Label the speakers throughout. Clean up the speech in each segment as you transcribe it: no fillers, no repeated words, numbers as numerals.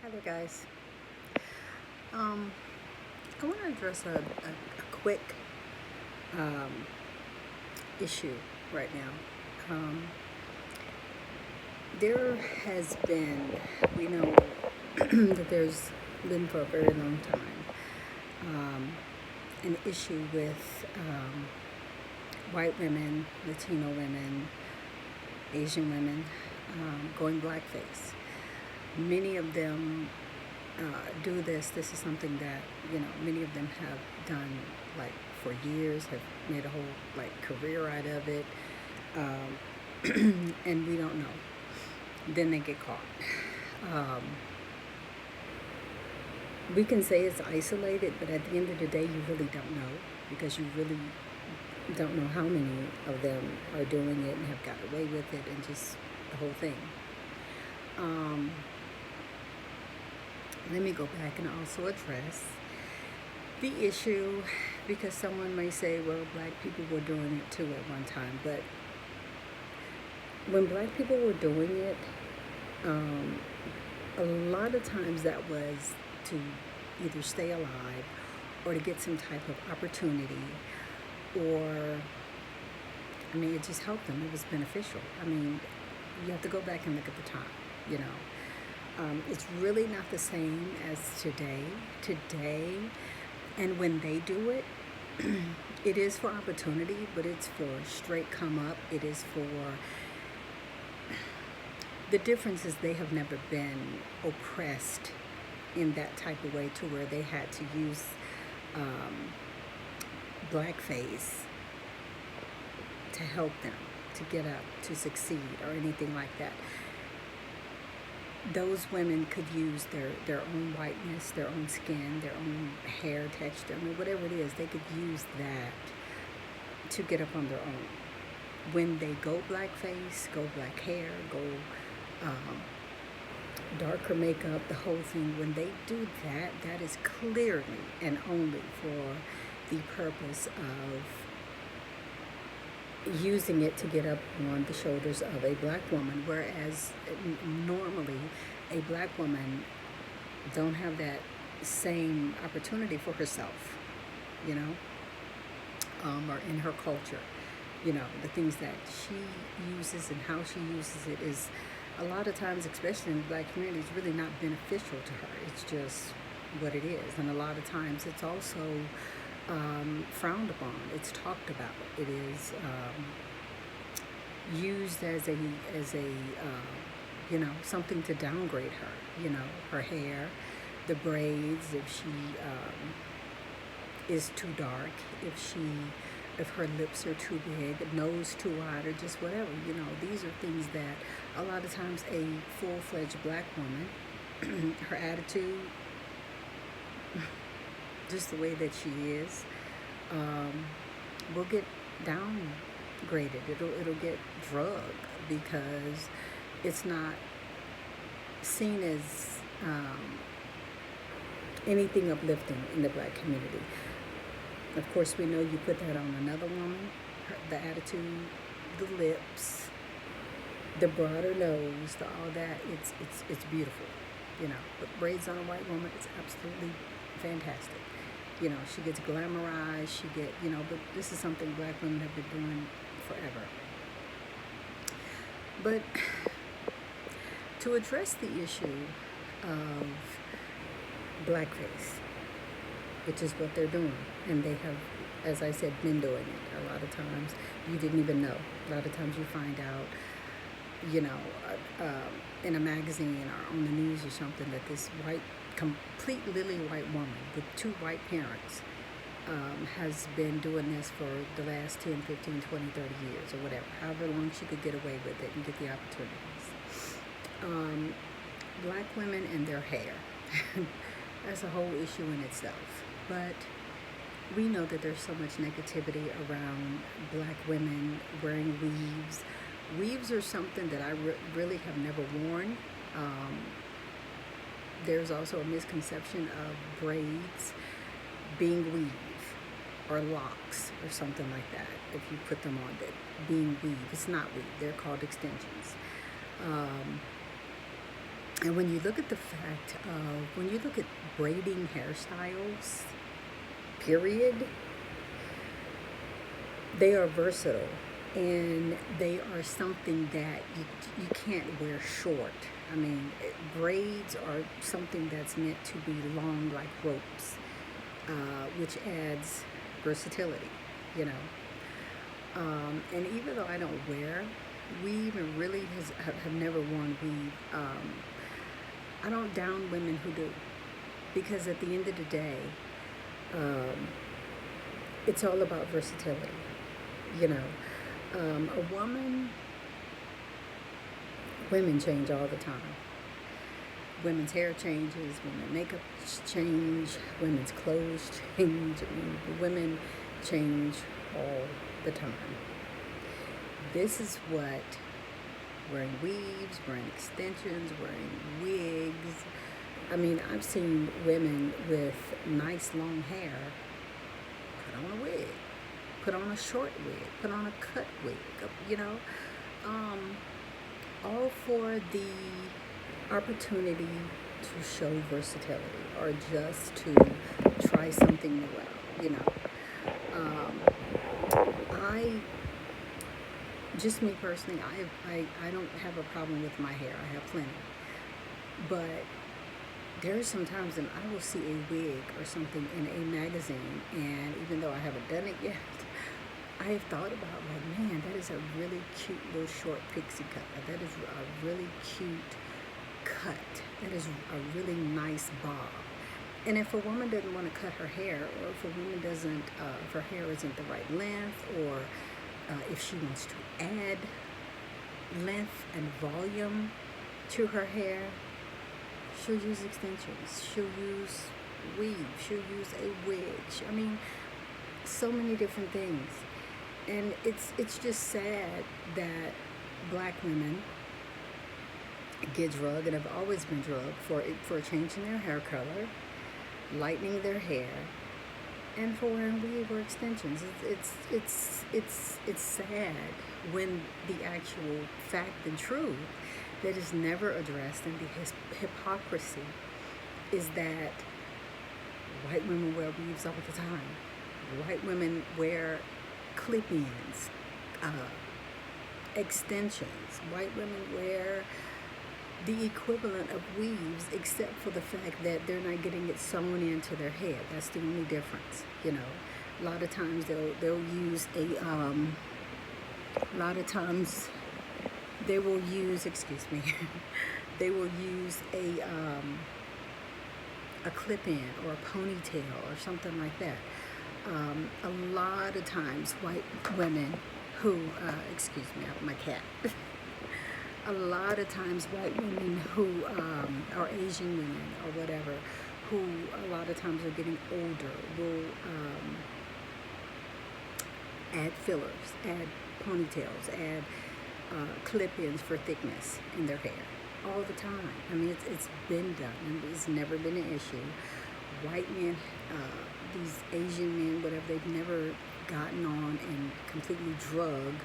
Speaker 1: Hi there, guys. Um, I want to address a quick um, issue right now. There has been, we know that there's been for a very long time um, an issue with white women, Latino women, Asian women going blackface. Many of them do this. This is something that many of them have done like for years, have made a whole like career out of it, and we don't know. Then they get caught. Um, we can say it's isolated, but at the end of the day, you really don't know because you really don't know how many of them are doing it and have got away with it and just the whole thing. Um, Let me go back and also address the issue because someone may say, well, black people were doing it too at one time. But when black people were doing it, um, a lot of times that was to either stay alive or to get some type of opportunity, or, I mean, it just helped them. It was beneficial. I mean, you have to go back and look at the time, you know. It's really not the same as today. Today, and when they do it, it is for opportunity, but it's for straight come up. It is for, the difference is they have never been oppressed in that type of way to where they had to use um, blackface to help them to get up, to succeed, or anything like that. Those women could use their own whiteness, their own skin, their own hair texture, I mean, whatever it is, they could use that to get up on their own. When they go blackface, go black hair, go darker makeup, the whole thing, when they do that, that is clearly and only for the purpose of using it to get up on the shoulders of a black woman, whereas normally a black woman don't have that same opportunity for herself, you know, or in her culture. You know, the things that she uses and how she uses it is a lot of times, especially in the black community, is really not beneficial to her. It's just what it is. And a lot of times it's also frowned upon. It's talked about. It is used as a something to downgrade her. You know, her hair, the braids. If she is too dark, if her lips are too big, nose too wide, or just whatever. You know, these are things that a lot of times a full-fledged black woman, her attitude, just the way that she is, will get downgraded. It'll get drugged because it's not seen as anything uplifting in the black community. Of course, we know you put that on another woman, the attitude, the lips, the broader nose, all that. It's beautiful, you know. But braids on a white woman, it's absolutely fantastic. You know, she gets glamorized. But this is something black women have been doing forever. But to address the issue of blackface, which is what they're doing, and they have, as I said, been doing it. A lot of times you didn't even know. A lot of times you find out, in a magazine or on the news or something, that this complete lily white woman with two white parents has been doing this for the last 10, 15, 20, 30 years or whatever, however long she could get away with it and get the opportunities. Black women and their hair. That's a whole issue in itself. But we know that there's so much negativity around black women wearing weaves. Weaves are something that I really have never worn. There's also a misconception of braids being weave or locks or something like that. If you put them on, that being weave, it's not weave. They're called extensions. And when you look at the fact of, when you look at braiding hairstyles, period, they are versatile, and they are something that you can't wear short. I mean, braids are something that's meant to be long like ropes, which adds versatility, you know. And even though I don't wear weave and really have never worn weave, I don't down women who do, because at the end of the day, um, it's all about versatility. You know, a woman, women change all the time. Women's hair changes, women's makeup change, women's clothes change. I mean, women change all the time. This is what wearing weaves, wearing extensions, wearing wigs. I mean, I've seen women with nice long hair put on a wig, put on a short wig, put on a cut wig, you know, all for the opportunity to show versatility, or just to try something new out, you know. I Just me personally, I don't have a problem with my hair. I have plenty. But there are some times when I will see a wig or something in a magazine, and even though I haven't done it yet, I have thought about, like, man, that is a really cute little short pixie cut. That is a really cute cut. That is a really nice bob. And if a woman doesn't want to cut her hair, or if a woman doesn't, if her hair isn't the right length, or if she wants to add length and volume to her hair, she'll use extensions, she'll use weave, she'll use a wig. I mean, so many different things. And it's just sad that black women get drugged, and have always been drugged, for changing their hair color, lightening their hair, and for wearing weave or extensions. It's sad when the actual fact and truth that is never addressed, and the hypocrisy is that white women wear weaves all the time. White women wear clip-ins, extensions. White women wear the equivalent of weaves, except for the fact that they're not getting it sewn into their head. That's the only difference, you know. A lot of times they'll use a lot of times they will use, excuse me, they will use a clip-in or a ponytail or something like that. A lot of times white women who, excuse me, I have my cat. A lot of times white women who are Asian women or whatever, who a lot of times are getting older, will add fillers, add ponytails, add clip-ins for thickness in their hair all the time. I mean, it's been done, and it's never been an issue. White men, these Asian men, whatever, they've never gotten on and completely drugged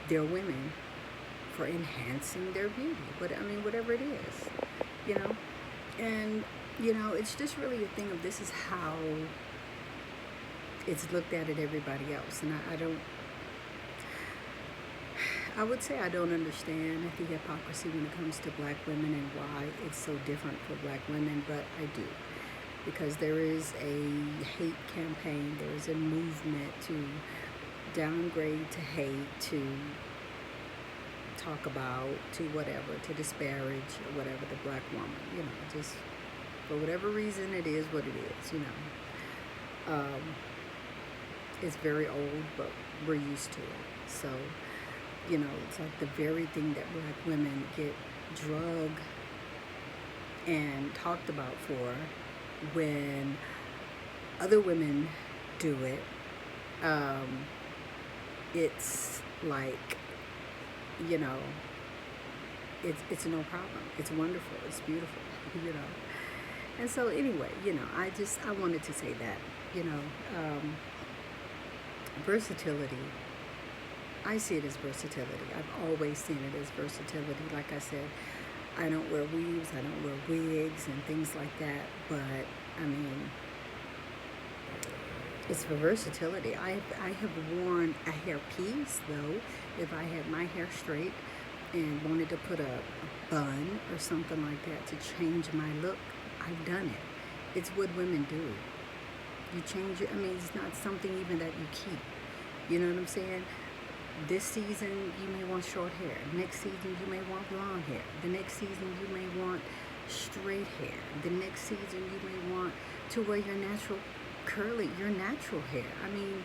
Speaker 1: their women for enhancing their beauty. But I mean, whatever it is, you know. And, you know, it's just really a thing of, this is how it's looked at everybody else. And I would say I don't understand the hypocrisy when it comes to black women and why it's so different for black women, but I do. Because there is a hate campaign, there is a movement to downgrade, to hate, to talk about, to whatever, to disparage or whatever the black woman, you know, just for whatever reason it is what it is, you know. It's very old, but we're used to it. So, you know, it's like the very thing that black women get drugged and talked about for, when other women do it, it's like, you know, it's no problem. It's wonderful. It's beautiful, you know. And so anyway, you know, I wanted to say that, you know, versatility, I see it as versatility. I've always seen it as versatility. Like I said, I don't wear weaves, I don't wear wigs and things like that, but I mean, it's for versatility. I have worn a hair piece though, if I had my hair straight and wanted to put a bun or something like that to change my look. I've done it. It's what women do. You change it. I mean, it's not something even that you keep. You know what I'm saying? This season you may want short hair. Next season you may want blonde hair. The next season you may want straight hair. The next season you may want to wear your natural your natural hair. I mean,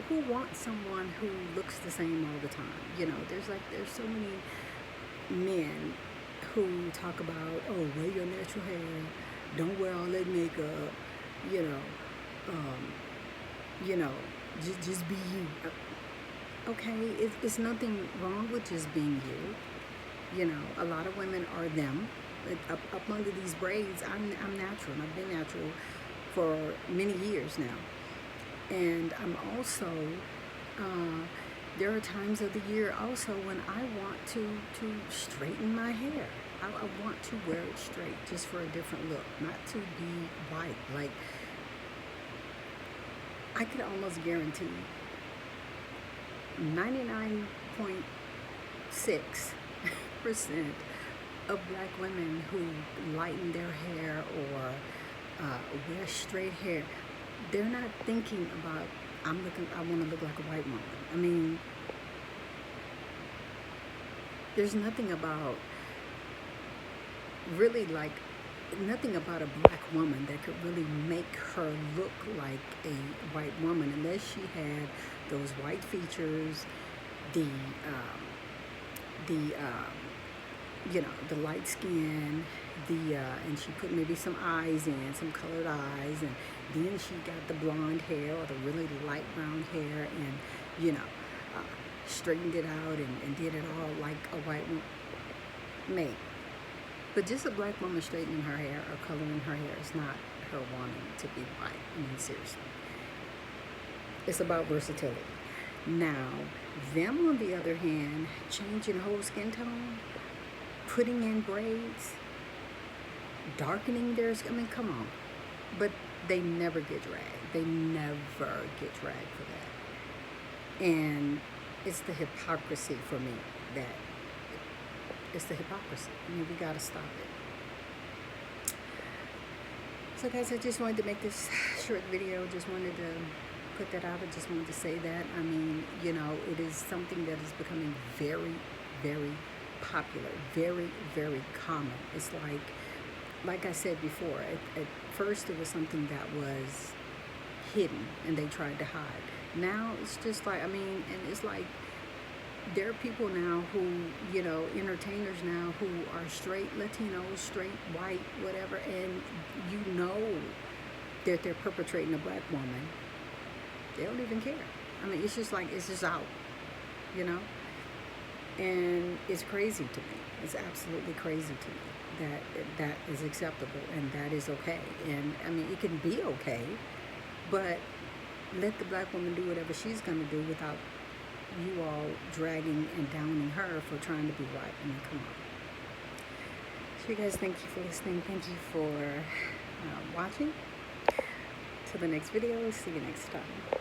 Speaker 1: who wants someone who looks the same all the time? You know, there's so many men who talk about, oh, wear your natural hair, don't wear all that makeup, you know, just be you. Okay, it's nothing wrong with just being you. You know, a lot of women are them. Up under these braids, I'm natural, and I've been natural for many years now. And I'm also, there are times of the year also when I want to straighten my hair. I want to wear it straight just for a different look, not to be white. Like, I could almost guarantee 99.6% of black women who lighten their hair or wear straight hair, they're not thinking about, I want to look like a white woman. I mean, there's nothing about, really, like, nothing about a black woman that could really make her look like a white woman unless she had those white features, the the light skin, and she put maybe some eyes in, some colored eyes, and then she got the blonde hair or the really light brown hair, and straightened it out and did it all like a white woman. Mate. But just a black woman straightening her hair or coloring her hair is not her wanting to be white. I mean, seriously. It's about versatility. Now, them on the other hand, changing whole skin tone, putting in braids, darkening their skin. I mean, come on. But they never get dragged. They never get dragged for that. And it's the hypocrisy for me that it's the hypocrisy. I mean, we gotta stop it. So guys, I just wanted to make this short video. Just wanted to put that out. I just wanted to say that. I mean, it is something that is becoming very, very popular, very, very common. It's like I said before, at first it was something that was hidden and they tried to hide. Now it's just like, I mean, and it's like there are people now who, entertainers now who are straight Latinos, straight white, whatever, and that they're perpetrating a black woman. They don't even care. I mean, it's just out, and it's crazy to me. It's absolutely crazy to me that is acceptable and that is okay. And I mean, it can be okay, but let the black woman do whatever she's going to do without you all dragging and downing her for trying to be white. I mean, come on. So you guys, thank you for listening. Thank you for watching. Till the next video. See you next time.